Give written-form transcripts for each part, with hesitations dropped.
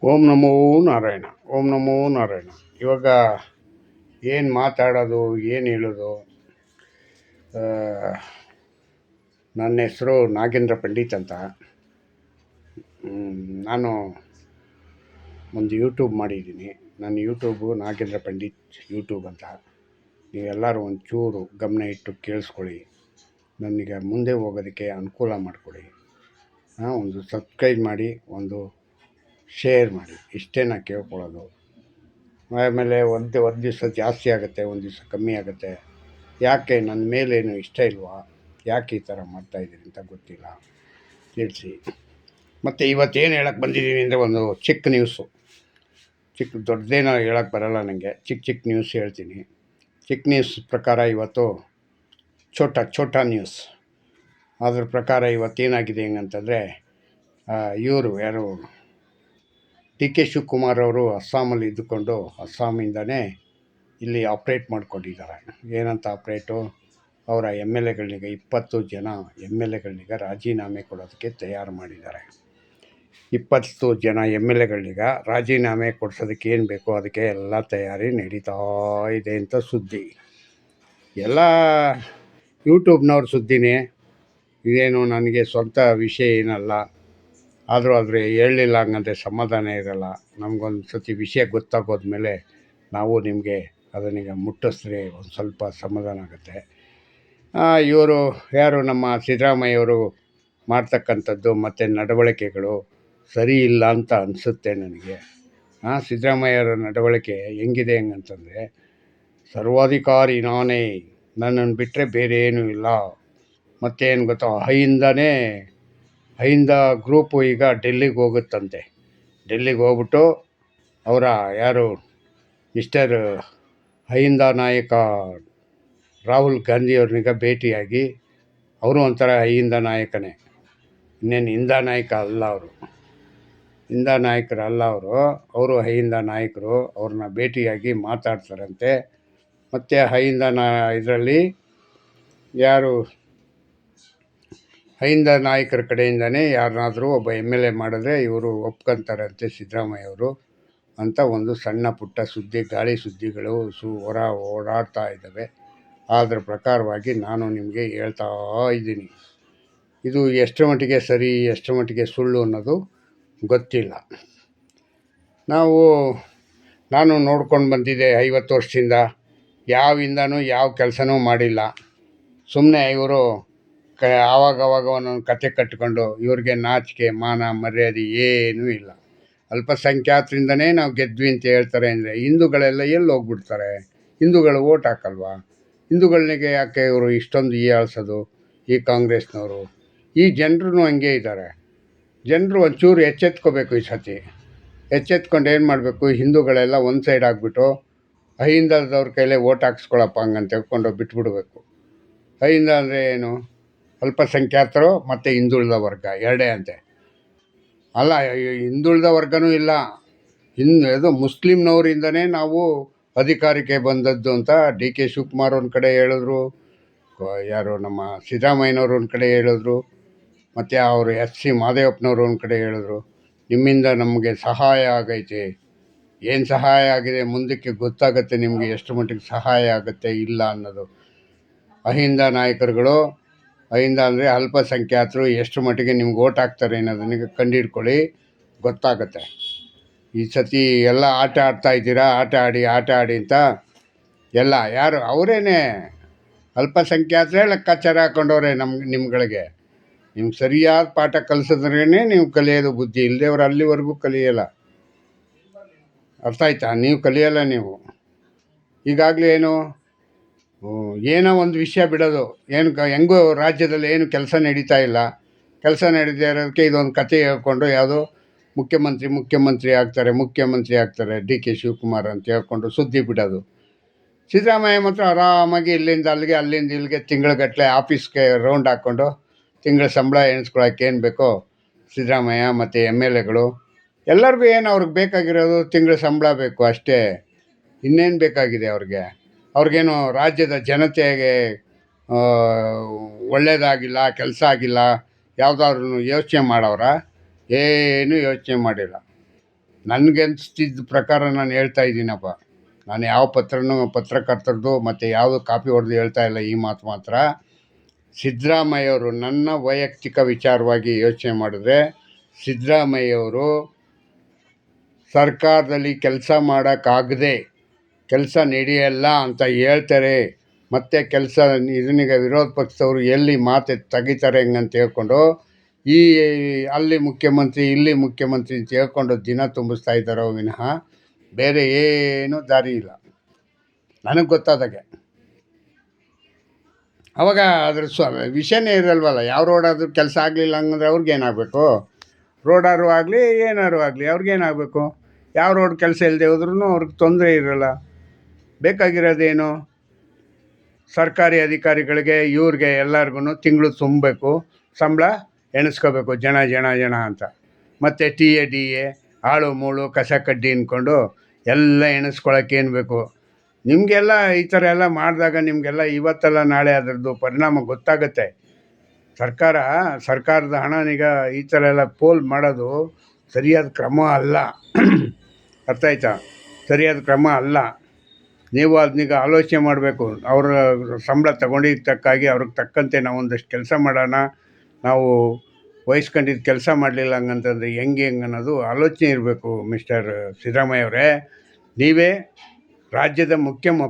ಓಂ ನಮೋ ನಾರಾಯಣ. ಓಂ ನಮೋ ನಾರಾಯಣ. ಇವಾಗ ಏನು ಮಾತಾಡೋದು, ಏನು ಹೇಳೋದು? ನನ್ನ ಹೆಸರು ನಾಗೇಂದ್ರ ಪಂಡಿತ್ ಅಂತ. ನಾನು ಒಂದು ಯೂಟ್ಯೂಬ್ ಮಾಡಿದ್ದೀನಿ. ನನ್ನ ಯೂಟ್ಯೂಬು ನಾಗೇಂದ್ರ ಪಂಡಿತ್ ಯೂಟ್ಯೂಬ್ ಅಂತ. ನೀವೆಲ್ಲರೂ ಒಂಚೂರು ಗಮನ ಇಟ್ಟು ಕೇಳಿಸ್ಕೊಳ್ಳಿ. ನನಗೆ ಮುಂದೆ ಹೋಗೋದಕ್ಕೆ ಅನುಕೂಲ ಮಾಡಿಕೊಡಿ. ಒಂದು ಸಬ್ಸ್ಕ್ರೈಬ್ ಮಾಡಿ, ಒಂದು ಶೇರ್ ಮಾಡಿ, ಇಷ್ಟೇ ನಾನು ಕೇಳ್ಕೊಳ್ಳೋದು. ಆಮೇಲೆ ಒಂದು ದಿವಸ ಜಾಸ್ತಿ ಆಗುತ್ತೆ, ಒಂದು ದಿವಸ ಕಮ್ಮಿ ಆಗುತ್ತೆ. ಯಾಕೆ ನನ್ನ ಮೇಲೇನು ಇಷ್ಟ ಇಲ್ವಾ? ಯಾಕೆ ಈ ಥರ ಮಾಡ್ತಾಯಿದ್ದೀನಿ ಅಂತ ಗೊತ್ತಿಲ್ಲ, ತಿಳಿಸಿ. ಮತ್ತು ಇವತ್ತೇನು ಹೇಳೋಕ್ಕೆ ಬಂದಿದ್ದೀನಿ ಅಂದರೆ ಒಂದು ಚಿಕ್ಕ ನ್ಯೂಸು. ದೊಡ್ಡದೇನೋ ಹೇಳೋಕ್ಕೆ ಬರೋಲ್ಲ ನನಗೆ. ಚಿಕ್ಕ ನ್ಯೂಸ್ ಹೇಳ್ತೀನಿ. ಚಿಕ್ಕ ನ್ಯೂಸ್ ಪ್ರಕಾರ ಇವತ್ತು ಛೋಟಾ ನ್ಯೂಸ್. ಅದ್ರ ಪ್ರಕಾರ ಇವತ್ತೇನಾಗಿದೆ ಹೆಂಗಂತಂದರೆ, ಇವರು ಯಾರು ಡಿ ಕೆ ಶಿವಕುಮಾರ್ ಅವರು ಅಸ್ಸಾಮಲ್ಲಿ ಇದ್ದುಕೊಂಡು ಅಸ್ಸಾಮಿಂದನೇ ಇಲ್ಲಿ ಆಪ್ರೇಟ್ ಮಾಡ್ಕೊಂಡಿದ್ದಾರೆ. ಏನಂತ ಆಪ್ರೇಟು? ಅವರ ಎಮ್ ಎಲ್ ಎಗಳನ್ನೀಗ 20 ಜನ ಎಮ್ ಎಲ್ ಎಗಳನ್ನೀಗ ರಾಜೀನಾಮೆ ಕೊಡೋದಕ್ಕೆ ತಯಾರು ಮಾಡಿದ್ದಾರೆ. 20 ಜನ ಎಮ್ ಎಲ್ ಎಗಳನ್ನೀಗ ರಾಜೀನಾಮೆ ಕೊಡಿಸೋದಕ್ಕೆ ಏನು ಬೇಕೋ ಅದಕ್ಕೆ ಎಲ್ಲ ತಯಾರಿ ನಡೀತಾ ಇದೆ ಅಂತ ಸುದ್ದಿ. ಎಲ್ಲ ಯೂಟ್ಯೂಬ್ನವ್ರ ಸುದ್ದಿನೇ. ಇದೇನು ನನಗೆ ಸ್ವಂತ ವಿಷಯ ಏನಲ್ಲ. ಆದರೆ ಹೇಳಲಿಲ್ಲ ಹಂಗಂದರೆ ಸಮಾಧಾನ ಇರೋಲ್ಲ. ನಮಗೊಂದು ಸತಿ ವಿಷಯ ಗೊತ್ತಾಗೋದ್ಮೇಲೆ ನಾವು ನಿಮಗೆ ಅದನ್ನೀಗ ಮುಟ್ಟಿಸಿದ್ರೆ ಒಂದು ಸ್ವಲ್ಪ ಸಮಾಧಾನ ಆಗುತ್ತೆ. ಇವರು ಯಾರು ನಮ್ಮ ಸಿದ್ದರಾಮಯ್ಯವರು ಮಾಡ್ತಕ್ಕಂಥದ್ದು ಮತ್ತು ನಡವಳಿಕೆಗಳು ಸರಿ ಇಲ್ಲ ಅಂತ ಅನಿಸುತ್ತೆ ನನಗೆ. ಸಿದ್ದರಾಮಯ್ಯರ ನಡವಳಿಕೆ ಹೆಂಗಿದೆ ಹೆಂಗಂತಂದರೆ, ಸರ್ವಾಧಿಕಾರಿ ನಾನೇ, ನನ್ನನ್ನು ಬಿಟ್ಟರೆ ಬೇರೆ ಏನೂ ಇಲ್ಲ. ಮತ್ತೇನು ಗೊತ್ತಾ, ಅಹಿಂದ ಗ್ರೂಪು ಈಗ ಡೆಲ್ಲಿಗೆ ಹೋಗುತ್ತಂತೆ. ಡೆಲ್ಲಿಗೆ ಹೋಗ್ಬಿಟ್ಟು ಅವರ ಯಾರು ಮಿಸ್ಟರ್ ಅಹಿಂದ ನಾಯಕ ರಾಹುಲ್ ಗಾಂಧಿಯವ್ರನ್ನೀಗ ಭೇಟಿಯಾಗಿ, ಅವರು ಒಂಥರ ಅಹಿಂದ ನಾಯಕನೇ, ಇನ್ನೇನು ಹಿಂದ ನಾಯಕ ಅಲ್ಲ. ಹಿಂದ ನಾಯಕರಲ್ಲ ಅವರು ಅಹಿಂದ ನಾಯಕರು. ಅವ್ರನ್ನ ಭೇಟಿಯಾಗಿ ಮಾತಾಡ್ತಾರಂತೆ. ಮತ್ತು ಅಹಿಂದ ಇದರಲ್ಲಿ ಯಾರು ಅಹಿಂದ ನಾಯಕರ ಕಡೆಯಿಂದನೇ ಯಾರನ್ನಾದರೂ ಒಬ್ಬ ಎಮ್ ಎಲ್ ಎ ಮಾಡಿದ್ರೆ ಇವರು ಒಪ್ಕೊಂತಾರಂತೆ ಸಿದ್ದರಾಮಯ್ಯವರು ಅಂತ ಒಂದು ಸಣ್ಣ ಪುಟ್ಟ ಸುದ್ದಿ, ಗಾಳಿ ಸುದ್ದಿಗಳು ಓಡಾಡ್ತಾ ಇದ್ದಾವೆ. ಅದರ ಪ್ರಕಾರವಾಗಿ ನಾನು ನಿಮಗೆ ಹೇಳ್ತಾ ಇದ್ದೀನಿ. ಇದು ಎಷ್ಟು ಮಟ್ಟಿಗೆ ಸರಿ, ಎಷ್ಟು ಮಟ್ಟಿಗೆ ಸುಳ್ಳು ಅನ್ನೋದು ಗೊತ್ತಿಲ್ಲ. ನಾನು ನೋಡ್ಕೊಂಡು ಬಂದಿದ್ದೆ 50 ವರ್ಷದಿಂದ. ಯಾವ ಕೆಲಸನೂ ಮಾಡಿಲ್ಲ. ಸುಮ್ಮನೆ ಇವರು ಆವಾಗವಾಗ ಒಂದೊಂದು ಕತೆ ಕಟ್ಟಿಕೊಂಡು, ಇವ್ರಿಗೆ ನಾಚಿಕೆ ಮಾನ ಮರ್ಯಾದೆ ಏನೂ ಇಲ್ಲ. ಅಲ್ಪಸಂಖ್ಯಾತರಿಂದನೇ ನಾವು ಗೆದ್ವಿ ಅಂತ ಹೇಳ್ತಾರೆ ಅಂದರೆ ಹಿಂದೂಗಳೆಲ್ಲ ಎಲ್ಲಿ ಹೋಗ್ಬಿಡ್ತಾರೆ? ಹಿಂದೂಗಳು ಓಟ್ ಹಾಕಲ್ವಾ? ಹಿಂದೂಗಳನ್ನಿಗೆ ಯಾಕೆ ಇವರು ಇಷ್ಟೊಂದು ಹೀಯಾಳಿಸೋದು? ಈ ಕಾಂಗ್ರೆಸ್ನವರು, ಈ ಜನರು ಹಂಗೆ ಇದ್ದಾರೆ. ಜನರು ಒಂಚೂರು ಎಚ್ಚೆತ್ಕೋಬೇಕು. ಈ ಸತಿ ಎಚ್ಚೆತ್ಕೊಂಡು ಏನು ಮಾಡಬೇಕು? ಹಿಂದೂಗಳೆಲ್ಲ ಒಂದು ಸೈಡ್ ಆಗಿಬಿಟ್ಟು ಅಹಿಂದದವ್ರ ಕೈಲೇ ಓಟ್ ಹಾಕ್ಸ್ಕೊಳಪ್ಪ ಹಂಗಂತ ಹೇಳ್ಕೊಂಡು ಬಿಟ್ಬಿಡ್ಬೇಕು. ಅಹಿಂದ ಅಂದರೆ ಏನು? ಅಲ್ಪಸಂಖ್ಯಾತರು ಮತ್ತು ಹಿಂದುಳಿದ ವರ್ಗ ಎರಡೇ ಅಂತೆ. ಅಲ್ಲ, ಹಿಂದುಳಿದ ವರ್ಗನೂ ಇಲ್ಲ. ಅದು ಮುಸ್ಲಿಮ್ನವರಿಂದನೇ ನಾವು ಅಧಿಕಾರಕ್ಕೆ ಬಂದದ್ದು ಅಂತ ಡಿ ಕೆ ಶಿವಕುಮಾರ್ ಒಂದು ಕಡೆ ಹೇಳಿದ್ರು, ಯಾರು ನಮ್ಮ ಸಿದ್ದರಾಮಯ್ಯನವರು ಒಂದು ಕಡೆ ಹೇಳಿದ್ರು, ಮತ್ತು ಅವರು ಎಸ್ ಸಿ ಮಾದೇವಪ್ಪನವರು ಒಂದು ಕಡೆ ಹೇಳಿದ್ರು. ನಿಮ್ಮಿಂದ ನಮಗೆ ಸಹಾಯ ಆಗೈತೆ. ಏನು ಸಹಾಯ ಆಗಿದೆ ಮುಂದಕ್ಕೆ ಗೊತ್ತಾಗುತ್ತೆ ನಿಮಗೆ, ಎಷ್ಟು ಮಟ್ಟಿಗೆ ಸಹಾಯ ಆಗುತ್ತೆ ಇಲ್ಲ ಅನ್ನೋದು. ಅಹಿಂದ ನಾಯಕರುಗಳು, ಅಹಿಂದ ಅಂದರೆ ಅಲ್ಪಸಂಖ್ಯಾತರು ಎಷ್ಟು ಮಟ್ಟಿಗೆ ನಿಮ್ಗೆ ಓಟ್ ಹಾಕ್ತಾರೆ ಅನ್ನೋದನ್ನ ಕಂಡುಹಿಡ್ಕೊಳ್ಳಿ, ಗೊತ್ತಾಗುತ್ತೆ. ಈ ಸತಿ ಎಲ್ಲ ಆಟ ಆಡ್ತಾಯಿದ್ದೀರಾ, ಆಟ ಆಡಿ ಅಂತ ಎಲ್ಲ ಯಾರು ಅವರೇನೆ ಅಲ್ಪಸಂಖ್ಯಾತರೇ ಲೆಕ್ಕಾಚಾರ ಹಾಕೊಂಡವ್ರೆ ನಿಮ್ಗಳಿಗೆ. ನಿಮ್ಗೆ ಸರಿಯಾದ ಪಾಠ ಕಲಿಸಿದ್ರೇ ನೀವು ಕಲಿಯೋದು. ಬುದ್ಧಿ ಇಲ್ಲದೇವ್ರು ಅಲ್ಲಿವರೆಗೂ ಕಲಿಯೋಲ್ಲ. ಅರ್ಥ ಆಯ್ತಾ? ನೀವು ಕಲಿಯೋಲ್ಲ. ನೀವು ಈಗಾಗಲೇ ಏನೋ ಒಂದು ವಿಷಯ ಬಿಡೋದು. ಹೆಂಗೋ ರಾಜ್ಯದಲ್ಲಿ ಏನು ಕೆಲಸ ನಡೀತಾ ಇಲ್ಲ. ಕೆಲಸ ನಡೀತಾ ಇರೋದಕ್ಕೆ ಇದೊಂದು ಕತೆ ಹೇಳ್ಕೊಂಡು ಯಾವುದೋ ಮುಖ್ಯಮಂತ್ರಿ ಆಗ್ತಾರೆ ಡಿ ಕೆ ಶಿವಕುಮಾರ್ ಅಂತ ಹೇಳ್ಕೊಂಡು ಸುದ್ದಿ ಬಿಡೋದು. ಸಿದ್ದರಾಮಯ್ಯ ಮಾತ್ರ ಆರಾಮಾಗಿ ಇಲ್ಲಿಂದ ಅಲ್ಲಿಗೆ, ಅಲ್ಲಿಂದ ಇಲ್ಲಿಗೆ ತಿಂಗಳಗಟ್ಟಲೆ ಆಫೀಸ್ಗೆ ರೌಂಡ್ ಹಾಕ್ಕೊಂಡು ತಿಂಗಳ ಸಂಬಳ ಎಣಿಸ್ಕೊಳಕ್ಕೆ ಏನು ಬೇಕೋ ಸಿದ್ದರಾಮಯ್ಯ ಮತ್ತು ಎಮ್ ಎಲ್ ಎಗಳು ಎಲ್ಲರಿಗೂ ಅವ್ರಿಗೆ ಬೇಕಾಗಿರೋದು ತಿಂಗಳ ಸಂಬಳ ಬೇಕು ಅಷ್ಟೇ. ಇನ್ನೇನು ಬೇಕಾಗಿದೆ ಅವ್ರಿಗೇನು ರಾಜ್ಯದ ಜನತೆಗೆ ಒಳ್ಳೆಯದಾಗಿಲ್ಲ, ಕೆಲಸ ಆಗಿಲ್ಲ ಯಾವುದಾದ್ರೂ ಯೋಚನೆ ಮಾಡೋರ? ಏನೂ ಯೋಚನೆ ಮಾಡಿಲ್ಲ. ನನಗನ್ನಿಸ್ತಿದ್ದ ಪ್ರಕಾರ ನಾನು ಹೇಳ್ತಾ ಇದ್ದೀನಪ್ಪ. ನಾನು ಯಾವ ಪತ್ರಕರ್ತರದ್ದು ಮತ್ತು ಯಾವುದು ಕಾಪಿ ಹೊಡೆದು ಹೇಳ್ತಾ ಇಲ್ಲ. ಈ ಮಾತು ಮಾತ್ರ ಸಿದ್ದರಾಮಯ್ಯವರು, ನನ್ನ ವೈಯಕ್ತಿಕ ವಿಚಾರವಾಗಿ ಯೋಚನೆ ಮಾಡಿದ್ರೆ ಸಿದ್ದರಾಮಯ್ಯವರು ಸರ್ಕಾರದಲ್ಲಿ ಕೆಲಸ ಮಾಡೋಕ್ಕಾಗದೆ ಕೆಲಸ ನಡೆಯಲ್ಲ ಅಂತ ಹೇಳ್ತಾರೆ. ಮತ್ತು ಕೆಲಸ ಇದನ್ನೀಗ ವಿರೋಧ ಪಕ್ಷದವರು ಎಲ್ಲಿ ಮಾತು ತೆಗಿತಾರೆ ಹೆಂಗಂತ ಹೇಳ್ಕೊಂಡು ಈ ಅಲ್ಲಿ ಮುಖ್ಯಮಂತ್ರಿ ಇಲ್ಲಿ ಮುಖ್ಯಮಂತ್ರಿ ಅಂತ ಹೇಳ್ಕೊಂಡು ದಿನ ತುಂಬಿಸ್ತಾ ಇದ್ದಾರೋ ವಿನಃ ಬೇರೆ ಏನೂ ದಾರಿ ಇಲ್ಲ ನನಗೆ ಗೊತ್ತಾದಾಗೆ. ಅವಾಗ ಅದ್ರ ವಿಷಯನೇ ಇರಲ್ವಲ್ಲ. ಯಾವ ರೋಡಾದ್ರೂ ಕೆಲಸ ಆಗಲಿಲ್ಲ ಹಂಗಂದ್ರೆ ಅವ್ರಿಗೇನಾಗಬೇಕು? ರೋಡಾರು ಆಗಲಿ ಏನಾರು ಆಗಲಿ ಅವ್ರಿಗೇನಾಗಬೇಕು? ಯಾವ ರೋಡ್ ಕೆಲಸ ಇಲ್ಲದೆ ಹೋದ್ರೂ ಅವ್ರಿಗೆ ತೊಂದರೆ ಇರೋಲ್ಲ. ಬೇಕಾಗಿರೋದೇನು? ಸರ್ಕಾರಿ ಅಧಿಕಾರಿಗಳಿಗೆ ಇವ್ರಿಗೆ ಎಲ್ಲರಿಗೂ ತಿಂಗಳು ತುಂಬಬೇಕು, ಸಂಬಳ ಎಣಿಸ್ಕೋಬೇಕು ಜನ ಅಂತ. ಮತ್ತು TA ಆಳು ಮೂಳು ಕಸ ಕಡ್ಡಿ ಅಂದ್ಕೊಂಡು ಎಲ್ಲ ಎಣಿಸ್ಕೊಳಕ್ಕೇನು ಬೇಕು? ನಿಮಗೆಲ್ಲ ಈ ಥರ ಎಲ್ಲ ಮಾಡಿದಾಗ ನಿಮಗೆಲ್ಲ ಇವತ್ತೆಲ್ಲ ನಾಳೆ ಅದರದ್ದು ಪರಿಣಾಮ ಗೊತ್ತಾಗುತ್ತೆ. ಸರ್ಕಾರದ ಹಣನೀಗ ಈ ಥರ ಎಲ್ಲ ಪೋಲ್ ಮಾಡೋದು ಸರಿಯಾದ ಕ್ರಮ ಅಲ್ಲ. ಅರ್ಥ ಆಯ್ತಾ? ಸರಿಯಾದ ಕ್ರಮ ಅಲ್ಲ. ನೀವು ಅದನ್ನೀಗ ಆಲೋಚನೆ ಮಾಡಬೇಕು. ಅವರ ಸಂಬಳ ತಗೊಂಡಿದ್ದ ತಕ್ಕಾಗಿ ಅವ್ರಿಗೆ ತಕ್ಕಂತೆ ನಾವು ಒಂದಷ್ಟು ಕೆಲಸ ಮಾಡೋಣ. ನಾವು ವಹಿಸ್ಕೊಂಡಿದ್ದು ಕೆಲಸ ಮಾಡಲಿಲ್ಲ ಹಂಗಂತಂದರೆ ಹೆಂಗೆ ಅನ್ನೋದು ಆಲೋಚನೆ ಇರಬೇಕು. ಮಿಸ್ಟರ್ ಸಿದ್ದರಾಮಯ್ಯ ಅವರೇ, ನೀವೇ ರಾಜ್ಯದ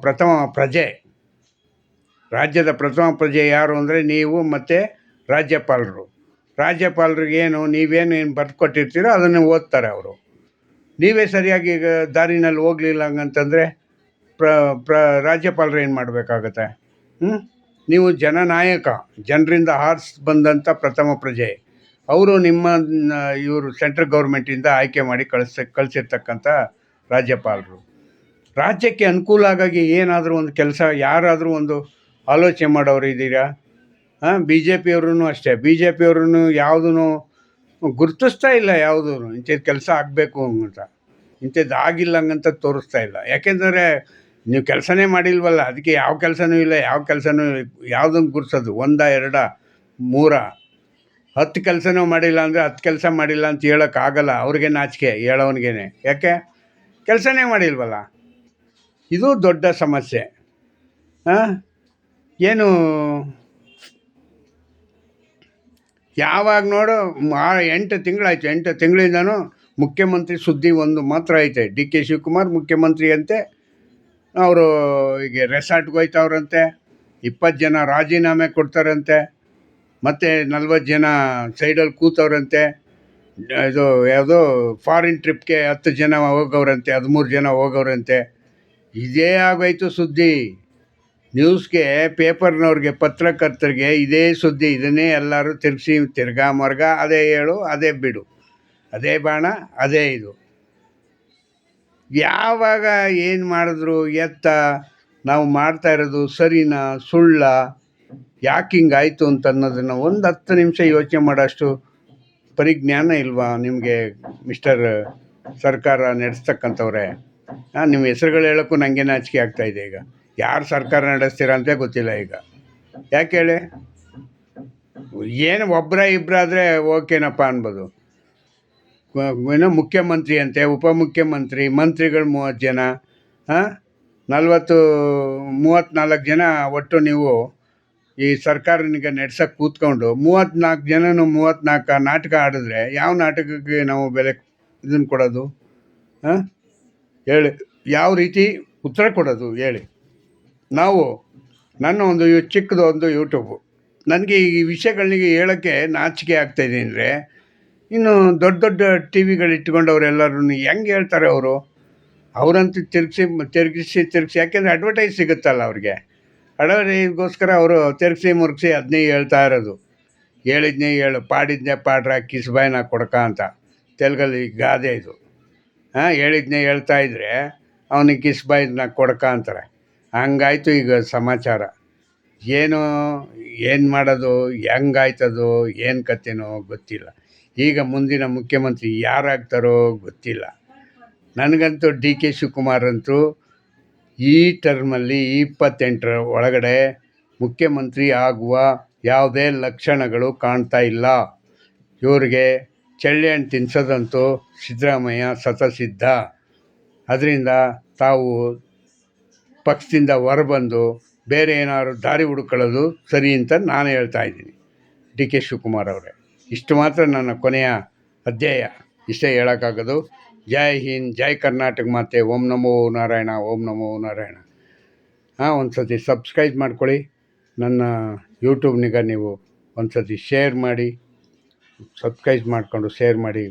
ಪ್ರಥಮ ಪ್ರಜೆ. ರಾಜ್ಯದ ಪ್ರಥಮ ಪ್ರಜೆ ಯಾರು ಅಂದರೆ ನೀವು ಮತ್ತು ರಾಜ್ಯಪಾಲರು. ರಾಜ್ಯಪಾಲರಿಗೇನು ನೀವೇನು ಬರೆದು ಕೊಟ್ಟಿರ್ತೀರೋ ಅದನ್ನು ಓದ್ತಾರೆ ಅವರು. ನೀವೇ ಸರಿಯಾಗಿ ಈಗ ದಾರಿನಲ್ಲಿ ಹೋಗಲಿಲ್ಲ ಹಂಗಂತಂದರೆ ರಾಜ್ಯಪಾಲರು ಏನು ಮಾಡಬೇಕಾಗತ್ತೆ? ನೀವು ಜನನಾಯಕ, ಜನರಿಂದ ಬಂದಂಥ ಪ್ರಥಮ ಪ್ರಜೆ. ಅವರು ಇವರು ಸೆಂಟ್ರಲ್ ಗೌರ್ಮೆಂಟಿಂದ ಆಯ್ಕೆ ಮಾಡಿ ಕಳಿಸಿರ್ತಕ್ಕಂಥ ರಾಜ್ಯಪಾಲರು. ರಾಜ್ಯಕ್ಕೆ ಅನುಕೂಲ ಆಗಾಗಿ ಏನಾದರೂ ಒಂದು ಕೆಲಸ ಯಾರಾದರೂ ಒಂದು ಆಲೋಚನೆ ಮಾಡೋರು ಇದ್ದೀರಾ? BJPಯವ್ರೂ ಅಷ್ಟೇ. BJPಯವ್ರೂ ಯಾವುದೂ ಗುರುತಿಸ್ತಾ ಇಲ್ಲ. ಯಾವುದೂ ಇಂಥದ್ದು ಕೆಲಸ ಆಗಬೇಕು ಅಂತ, ಇಂಥದ್ದು ಆಗಿಲ್ಲ ಹಂಗಂತ ತೋರಿಸ್ತಾ ಇಲ್ಲ. ಯಾಕೆಂದರೆ ನೀವು ಕೆಲಸನೇ ಮಾಡಿಲ್ವಲ್ಲ, ಅದಕ್ಕೆ ಯಾವ ಕೆಲಸನೂ ಇಲ್ಲ. ಯಾವುದನ್ನು ಗುರ್ಸೋದು? 1 2 3 10 ಕೆಲಸನೂ ಮಾಡಿಲ್ಲ ಅಂದರೆ 10 ಕೆಲಸ ಮಾಡಿಲ್ಲ ಅಂತ ಹೇಳೋಕ್ಕಾಗಲ್ಲ. ಅವ್ರಿಗೆ ನಾಚಿಕೆ ಹೇಳೋನಿಗೇನೆ. ಯಾಕೆ? ಕೆಲಸನೇ ಮಾಡಿಲ್ವಲ್ಲ. ಇದು ದೊಡ್ಡ ಸಮಸ್ಯೆ. ಏನು ಯಾವಾಗ ನೋಡು 8 ತಿಂಗಳಾಯ್ತು. 8 ತಿಂಗಳಿಂದನೂ ಮುಖ್ಯಮಂತ್ರಿ ಸುದ್ದಿ ಒಂದು ಮಾತ್ರ ಐತೆ. DK ಶಿವಕುಮಾರ್ ಮುಖ್ಯಮಂತ್ರಿ ಅಂತೆ. ಅವರು ಈಗ ರೆಸಾರ್ಟ್ಗೆ ಹೋಯ್ತವ್ರಂತೆ. 20 ಜನ ರಾಜೀನಾಮೆ ಕೊಡ್ತಾರಂತೆ. ಮತ್ತು 40 ಜನ ಸೈಡಲ್ಲಿ ಕೂತವ್ರಂತೆ. ಇದು ಯಾವುದೋ ಫಾರಿನ್ ಟ್ರಿಪ್ಗೆ 10 ಜನ ಹೋಗವ್ರಂತೆ, 13 ಜನ ಹೋಗವ್ರಂತೆ. ಇದೇ ಆಗೋಯ್ತು ಸುದ್ದಿ. ನ್ಯೂಸ್ಗೆ, ಪೇಪರ್ನವ್ರಿಗೆ, ಪತ್ರಕರ್ತರಿಗೆ ಇದೇ ಸುದ್ದಿ. ಇದನ್ನೇ ಎಲ್ಲರೂ ತಿರ್ಗಾ ಮರ್ಗ, ಅದೇ ಹೇಳು ಅದೇ ಬಿಡು, ಅದೇ ಬಾಣ ಅದೇ ಇದು. ಯಾವಾಗ ಏನು ಮಾಡಿದ್ರು ನಾವು ಮಾಡ್ತಾ ಇರೋದು ಸರಿನಾ ಸುಳ್ಳ, ಯಾಕೆ ಹಿಂಗಾಯಿತು ಅಂತ ಅನ್ನೋದನ್ನು ಒಂದು 10 ನಿಮಿಷ ಯೋಚನೆ ಮಾಡೋಷ್ಟು ಪರಿಜ್ಞಾನ ಇಲ್ವಾ ನಿಮಗೆ ಮಿಸ್ಟರ್ ಸರ್ಕಾರ ನಡೆಸ್ತಕ್ಕಂಥವ್ರೆ? ನಿಮ್ಮ ಹೆಸರುಗಳು ಹೇಳೋಕ್ಕೂ ನನಗೆ ನಾಚಿಕೆ ಆಗ್ತಾಯಿದೆ. ಈಗ ಯಾರು ಸರ್ಕಾರ ನಡೆಸ್ತೀರ ಅಂತ ಗೊತ್ತಿಲ್ಲ. ಈಗ ಯಾಕೆ ಹೇಳಿ? ಏನು ಇಬ್ಬರಾದರೆ ಓಕೆನಪ್ಪ ಅನ್ಬೋದು. ಏನೋ ಮುಖ್ಯಮಂತ್ರಿ ಅಂತೆ, ಉಪಮುಖ್ಯಮಂತ್ರಿ, ಮಂತ್ರಿಗಳು 30 ಜನ, 34 ಜನ ಒಟ್ಟು ನೀವು ಈ ಸರ್ಕಾರನಿಗೆ ನಡೆಸೋಕ್ಕೆ ಕೂತ್ಕೊಂಡು 34 ಜನನು 34 ನಾಟಕ ಆಡಿದ್ರೆ ಯಾವ ನಾಟಕಕ್ಕೆ ನಾವು ಬೆಲೆ ಇದನ್ನು ಕೊಡೋದು? ಹೇಳಿ, ಯಾವ ರೀತಿ ಉತ್ತರ ಕೊಡೋದು ಹೇಳಿ? ನನ್ನ ಚಿಕ್ಕದೊಂದು ಯೂಟ್ಯೂಬು. ನನಗೆ ಈ ವಿಷಯಗಳಿಗೆ ಹೇಳೋಕ್ಕೆ ನಾಚಿಕೆ ಆಗ್ತಾಯಿದೆ. ಅಂದರೆ ಇನ್ನು ದೊಡ್ಡ TV ಇಟ್ಕೊಂಡವ್ರೆಲ್ಲರೂ ಹೆಂಗೆ ಹೇಳ್ತಾರೆ ಅವರು? ಅವರಂತೂ ತಿರುಗಿಸಿ ಯಾಕೆಂದರೆ ಅಡ್ವರ್ಟೈಸ್ ಸಿಗುತ್ತಲ್ಲ ಅವ್ರಿಗೆ. ಅಡ್ವರ್ಟೈಸ್ಗೋಸ್ಕರ ಅವರು ತಿರುಗಿಸಿ ಅದನ್ನೇ ಹೇಳ್ತಾ ಇರೋದು. ಹೇಳಿದ್ನೇ ಹೇಳು, ಪಾಡಿದ್ನೇ ಪಾಡ್ರ, ಕಿಸ್ಬಾಯ್ನ ಕೊಡಕ ಅಂತ ತೆಲುಗಲ್ಲಿ ಗಾದೆ ಇದು. ಹೇಳಿದ್ನೇ ಹೇಳ್ತಾ ಇದ್ದರೆ ಅವನಿಗೆ ಕಿಸ್ಬಾಯ್ನ ಕೊಡಕ ಅಂತಾರೆ. ಹಂಗಾಯ್ತು ಈಗ ಸಮಾಚಾರ. ಏನು ಮಾಡೋದು, ಹೆಂಗಾಯ್ತದೋ ಏನು ಕಥೆನೋ ಗೊತ್ತಿಲ್ಲ. ಈಗ ಮುಂದಿನ ಮುಖ್ಯಮಂತ್ರಿ ಯಾರಾಗ್ತಾರೋ ಗೊತ್ತಿಲ್ಲ. ನನಗಂತೂ DK ಶಿವಕುಮಾರ್ ಅಂತೂ ಈ ಟರ್ಮಲ್ಲಿ 28ರ ಒಳಗಡೆ ಮುಖ್ಯಮಂತ್ರಿ ಆಗುವ ಯಾವುದೇ ಲಕ್ಷಣಗಳು ಕಾಣ್ತಾ ಇಲ್ಲ. ಇವ್ರಿಗೆ ಚಳ್ಳೆ ಹಣ್ಣು ತಿನ್ಸೋದಂತೂ ಸಿದ್ದರಾಮಯ್ಯ ಸತಸಿದ್ಧ. ಅದರಿಂದ ತಾವು ಪಕ್ಷದಿಂದ ಹೊರಬಂದು ಬೇರೆ ಏನಾದ್ರು ದಾರಿ ಹುಡುಕೊಳ್ಳೋದು ಸರಿ ಅಂತ ನಾನು ಹೇಳ್ತಾ ಇದ್ದೀನಿ. ಡಿ ಕೆ ಶಿವಕುಮಾರ್ ಅವರೇ, ಇಷ್ಟು ಮಾತ್ರ ನನ್ನ ಕೊನೆಯ ಅಧ್ಯಾಯ. ಇಷ್ಟೇ ಹೇಳೋಕ್ಕಾಗೋದು. ಜೈ ಹಿಂದ್, ಜೈ ಕರ್ನಾಟಕ ಮಾತೆ. ಓಂ ನಮೋ ನಾರಾಯಣ, ಓಂ ನಮೋ ನಾರಾಯಣ. ಒಂದು ಸತಿ ಸಬ್ಸ್ಕ್ರೈಬ್ ಮಾಡ್ಕೊಳ್ಳಿ. ನನ್ನ ಯೂಟ್ಯೂಬ್ನಿಗೆ ನೀವು ಒಂದು ಸತಿ ಶೇರ್ ಮಾಡಿ, ಸಬ್ಸ್ಕ್ರೈಬ್ ಮಾಡಿಕೊಂಡು ಶೇರ್ ಮಾಡಿ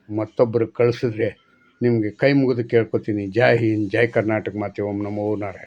ಮತ್ತೊಬ್ಬರಿಗೆ ಕಳಿಸಿದ್ರೆ ನಿಮಗೆ ಕೈ ಮುಗಿದು ಕೇಳ್ಕೊತೀನಿ. ಜೈ ಹಿಂದ್, ಜೈ ಕರ್ನಾಟಕ ಮಾತೆ. ಓಂ ನಮೋ ನಾರಾಯಣ.